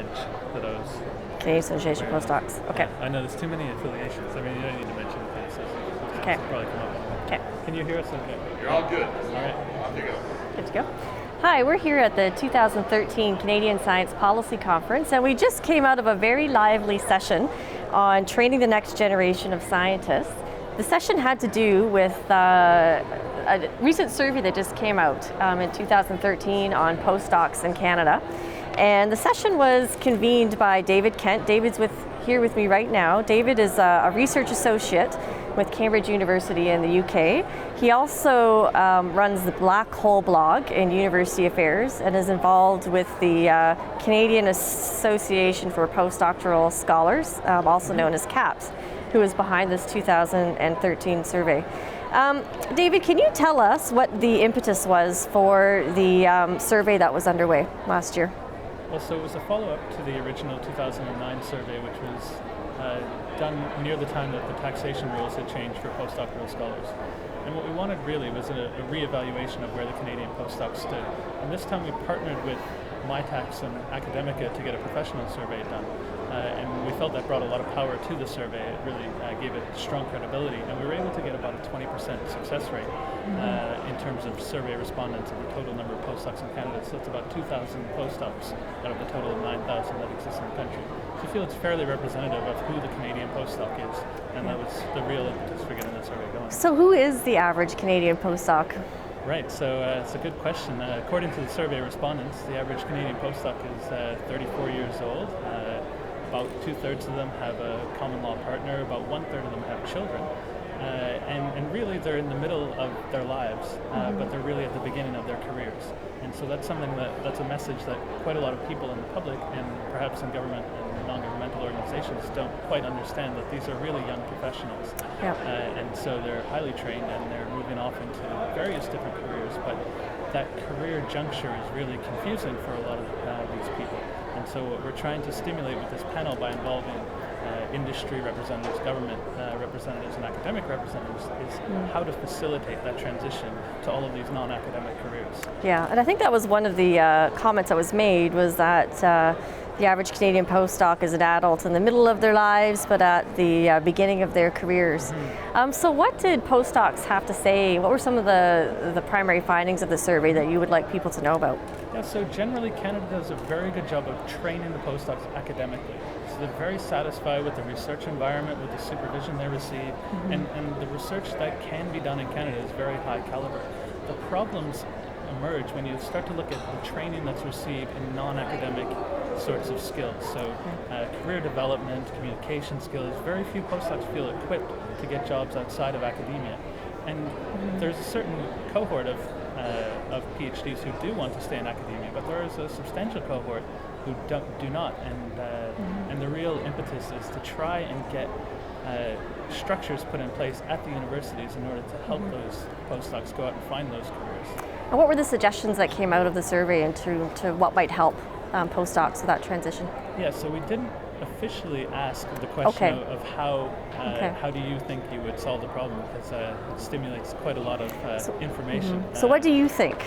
badge for those. Canadian Association of Postdocs. Okay. Yeah, I know there's too many affiliations. I mean, you don't need to mention the association. Okay. It'll probably come up anyway. Okay. Can you hear us okay? You're all good. All right. Off you go. Good to go. Hi, we're here at the 2013 Canadian Science Policy Conference, and we just came out of a very lively session on training the next generation of scientists. The session had to do with a recent survey that just came out in 2013 on postdocs in Canada. And the session was convened by David Kent. David's here with me right now. David is a research associate with Cambridge University in the UK. He also runs the Black Hole blog in University Affairs and is involved with the Canadian Association for Postdoctoral Scholars, also known as CAPS, who is behind this 2013 survey. David, can you tell us what the impetus was for the survey that was underway last year? Well, so it was a follow-up to the original 2009 survey, which was done near the time that the taxation rules had changed for postdoctoral scholars. And what we wanted really was a re-evaluation of where the Canadian postdocs stood. And this time we partnered with MyTax and Academica to get a professional survey done. And we felt that brought a lot of power to the survey. It really gave it strong credibility. And we were able to get about a 20% success rate in terms of survey respondents of the total number of postdocs in Canada. So it's about 2,000 postdocs out of the total of 9,000 that exist in the country. So I feel it's fairly representative of who the Canadian postdoc is. And that was the real impetus for getting that survey going. So who is the average Canadian postdoc? Right, so it's a good question. According to the survey respondents, the average Canadian postdoc is 34 years old. About 2/3 of them have a common law partner, about 1/3 of them have children. And really they're in the middle of their lives, but they're really at the beginning of their careers. And so that's something that's a message that quite a lot of people in the public and perhaps in government and non-governmental organizations don't quite understand, that these are really young professionals. Yeah. And so they're highly trained and they're moving off into various different careers, but that career juncture is really confusing for a lot of these people. And so what we're trying to stimulate with this panel by involving industry representatives, government representatives, and academic representatives is how to facilitate that transition to all of these non-academic careers. Yeah, and I think that was one of the comments that was made, was that the average Canadian postdoc is an adult in the middle of their lives, but at the beginning of their careers. So what did postdocs have to say? What were some of the primary findings of the survey that you would like people to know about? Yeah, so generally Canada does a very good job of training the postdocs academically. So they're very satisfied with the research environment, with the supervision they receive, and the research that can be done in Canada is very high caliber. The problems emerge when you start to look at the training that's received in non-academic sorts of skills. So career development, communication skills, very few postdocs feel equipped to get jobs outside of academia. And there's a certain cohort of PhDs who do want to stay in academia, but there is a substantial cohort who do not. And the real impetus is to try and get structures put in place at the universities in order to help those postdocs go out and find those careers. And what were the suggestions that came out of the survey and to what might help postdocs with that transition? Yeah, so we didn't officially ask the question of how do you think you would solve the problem, because it stimulates quite a lot of information. So what do you think?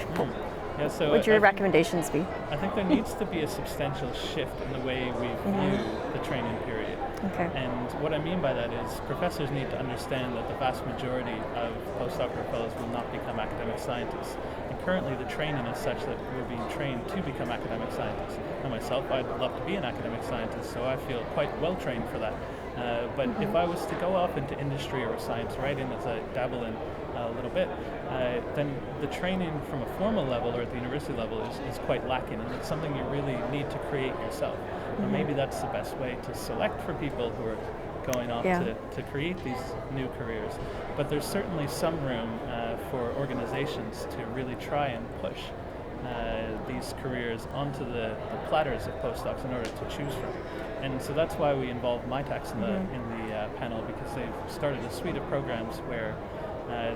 Yeah, so what would your recommendations be? I think there needs to be a substantial shift in the way we view the training period. Okay. And what I mean by that is professors need to understand that the vast majority of postdoctoral fellows will not become academic scientists. And currently the training is such that we're being trained to become academic scientists. And myself, I'd love to be an academic scientist, so I feel quite well trained for that. But if I was to go off into industry or science writing, as I dabble in a little bit, then the training from a formal level or at the university level is quite lacking, and it's something you really need to create yourself. And maybe that's the best way to select for people who are going off to create these new careers. But there's certainly some room for organizations to really try and push these careers onto the platters of postdocs in order to choose from. And so that's why we involved MyTax in the panel, because they've started a suite of programs where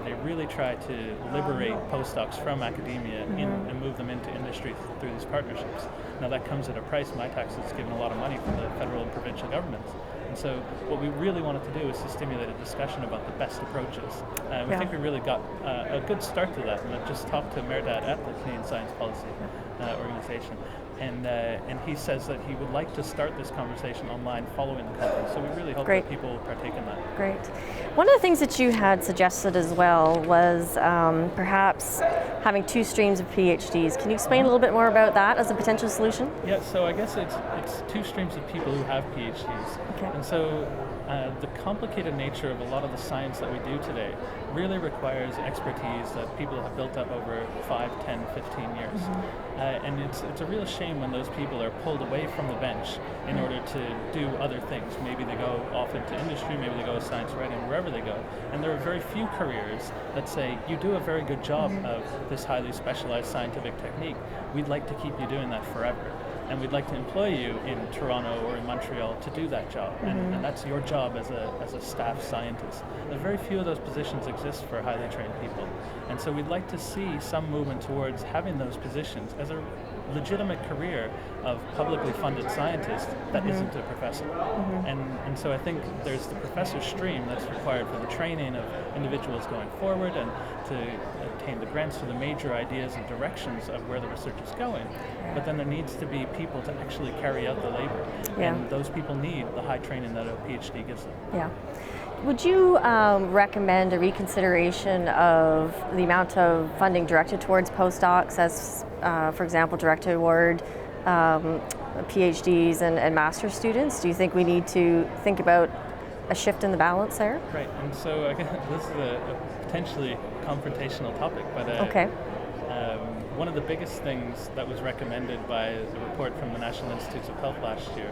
they really try to liberate postdocs from academia and move them into industry through these partnerships. Now that comes at a price. MyTax has given a lot of money from the federal and provincial governments. And so what we really wanted to do is to stimulate a discussion about the best approaches. We think we really got a good start to that, and I've just talked to Merdad at the Canadian Science Policy Organization. And he says that he would like to start this conversation online following the conference. So we really hope Great. that people partake in that. Great. One of the things that you had suggested as well was perhaps having 2 streams of PhDs. Can you explain a little bit more about that as a potential solution? Yeah, so I guess it's 2 streams of people who have PhDs. Okay. And so the complicated nature of a lot of the science that we do today really requires expertise that people have built up over 5, 10, 15 years. And it's a real shame when those people are pulled away from the bench in order to do other things. Maybe they go off into industry, maybe they go to science writing, wherever they go. And there are very few careers that say, you do a very good job of this highly specialized scientific technique. We'd like to keep you doing that forever. And we'd like to employ you in Toronto or in Montreal to do that job. And that's your job as a staff scientist. And very few of those positions exist for highly trained people. And so we'd like to see some movement towards having those positions as a legitimate career of publicly funded scientist that isn't a professor. And so I think there's the professor stream that's required for the training of individuals going forward and to obtain the grants for the major ideas and directions of where the research is going. But then there needs to be people to actually carry out the labor. And those people need the high training that a PhD gives them. Yeah. Would you recommend a reconsideration of the amount of funding directed towards postdocs as, for example, directed toward PhDs and master's students? Do you think we need to think about a shift in the balance there? Right, and so again, this is a potentially confrontational topic, but one of the biggest things that was recommended by a report from the National Institutes of Health last year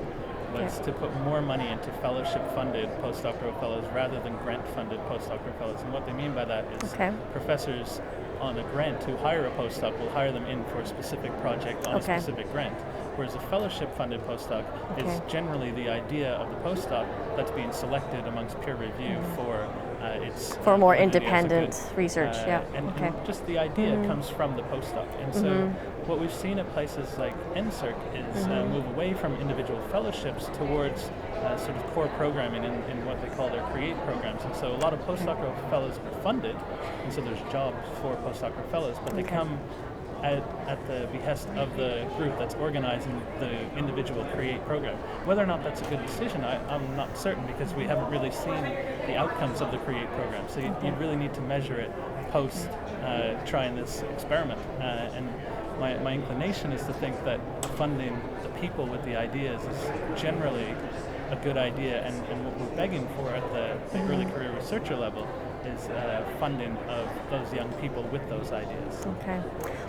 was to put more money into fellowship-funded postdoctoral fellows rather than grant-funded postdoctoral fellows. And what they mean by that is professors on a grant who hire a postdoc will hire them in for a specific project on a specific grant. Whereas a fellowship-funded postdoc is generally the idea of the postdoc that's being selected amongst peer review for its more independent research. And just the idea comes from the postdoc. And so what we've seen at places like NSERC is move away from individual fellowships towards sort of core programming in what they call their CREATE programs. And so a lot of postdoctoral fellows are funded, and so there's jobs for postdoctoral fellows, but they come at the behest of the group that's organizing the individual CREATE program. Whether or not that's a good decision, I'm not certain, because we haven't really seen the outcomes of the CREATE program. So you really need to measure it post trying this experiment. And my inclination is to think that funding the people with the ideas is generally a good idea, and what we're begging for at the early career researcher level is funding of those young people with those ideas. Okay.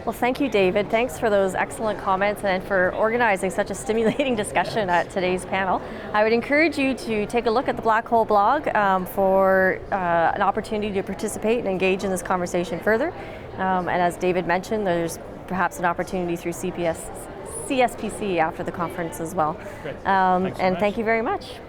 Well, thank you, David. Thanks for those excellent comments and for organizing such a stimulating discussion at today's panel. I would encourage you to take a look at the Black Hole blog for an opportunity to participate and engage in this conversation further. And as David mentioned, there's perhaps an opportunity through CSPC after the conference as well. Great. And thank you very much.